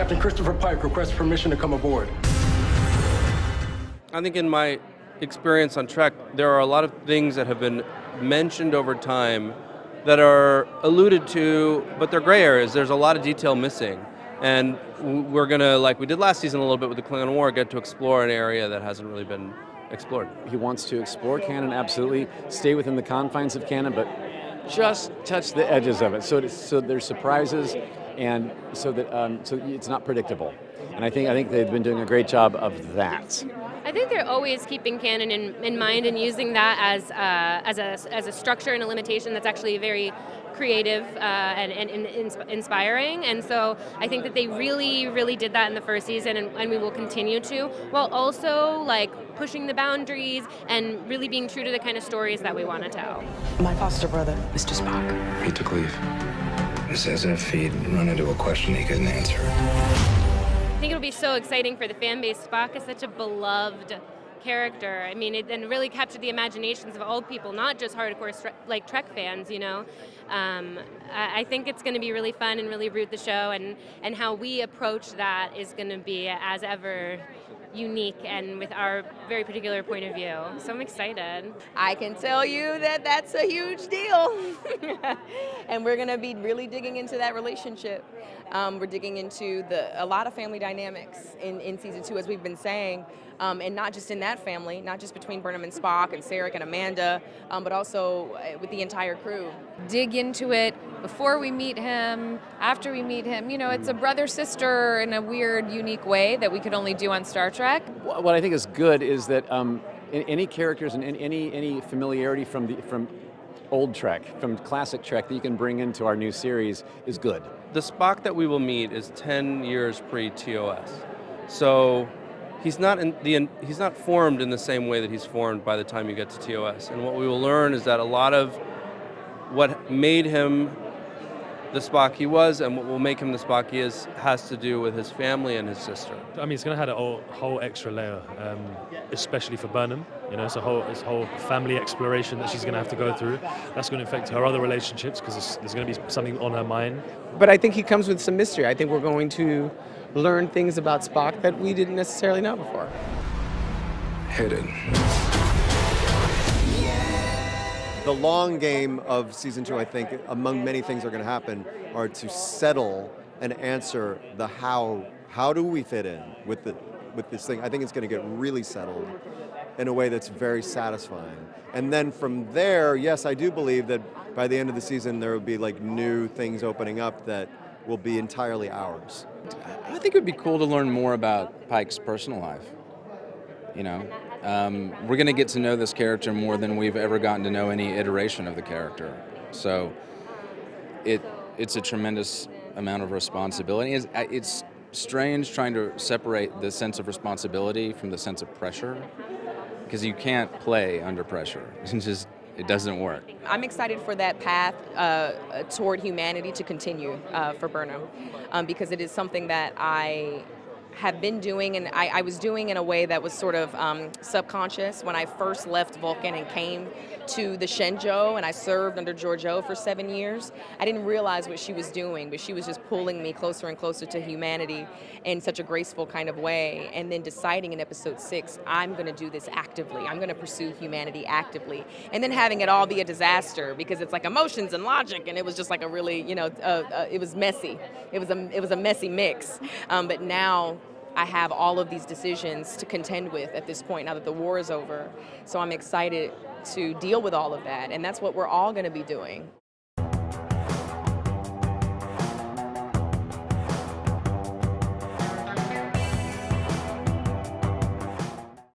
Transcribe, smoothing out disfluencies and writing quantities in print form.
Captain Christopher Pike requests permission to come aboard. I think in my experience on Trek, there are a lot of things that have been mentioned over time that are alluded to, but they're gray areas. There's a lot of detail missing. And we're going to, like we did last season a little bit with the Klingon War, get to explore an area that hasn't really been explored. He wants to explore canon, absolutely, stay within the confines of canon, but just touch the edges of it, so there's surprises, and so it's not predictable. And I think they've been doing a great job of that. I think they're always keeping canon in mind and using that as a structure and a limitation that's actually very creative and inspiring. And so I think that they really, really did that in the first season, and we will continue to, while also like pushing the boundaries and really being true to the kind of stories that we want to tell. My foster brother, Mr. Spock. He took leave. It's as if he'd run into a question he couldn't answer. I think it'll be so exciting for the fan base. Spock is such a beloved character. I mean, and really captured the imaginations of all people, not just hardcore like Trek fans, you know. I think it's going to be really fun and really root the show, and how we approach that is going to be as ever unique and with our very particular point of view. So I'm excited. I can tell you that that's a huge deal. And we're going to be really digging into that relationship. We're digging into a lot of family dynamics in season 2, as we've been saying. And not just in that family, not just between Burham and Spock and Sarek and Amanda, but also with the entire crew. Dig into it before we meet him, after we meet him. You know, it's a brother-sister in a weird, unique way that we could only do on Star Trek. What I think is good is that any characters and any familiarity from old Trek, from classic Trek that you can bring into our new series is good. The Spock that we will meet is 10 years pre-TOS. So he's not formed in the same way that he's formed by the time you get to TOS. And what we will learn is that a lot of what made him the Spock he was and what will make him the Spock he is has to do with his family and his sister. I mean, it's going to add a whole extra layer, especially for Burham. You know, it's this whole family exploration that she's going to have to go through. That's going to affect her other relationships because there's going to be something on her mind. But I think he comes with some mystery. I think we're going to learn things about Spock that we didn't necessarily know before. Hidden. The long game of season 2, I think, among many things that are going to happen, are to settle and answer the how. How do we fit in with this thing? I think it's going to get really settled in a way that's very satisfying. And then from there, yes, I do believe that by the end of the season there will be like new things opening up that will be entirely ours. I think it would be cool to learn more about Pike's personal life. You know, we're going to get to know this character more than we've ever gotten to know any iteration of the character. So it's a tremendous amount of responsibility. It's strange trying to separate the sense of responsibility from the sense of pressure, because you can't play under pressure. It doesn't work. I'm excited for that path toward humanity to continue for Burham, because it is something that I have been doing, and I was doing in a way that was sort of subconscious. When I first left Vulcan and came to the Shenzhou, and I served under Georgiou for 7 years, I didn't realize what she was doing, but she was just pulling me closer and closer to humanity in such a graceful kind of way. And then deciding in episode 6, I'm going to do this actively. I'm going to pursue humanity actively. And then having it all be a disaster, because it's like emotions and logic, and it was just like a really, you know, it was messy. It was a messy mix. But now I have all of these decisions to contend with at this point, now that the war is over. So I'm excited to deal with all of that, and that's what we're all going to be doing.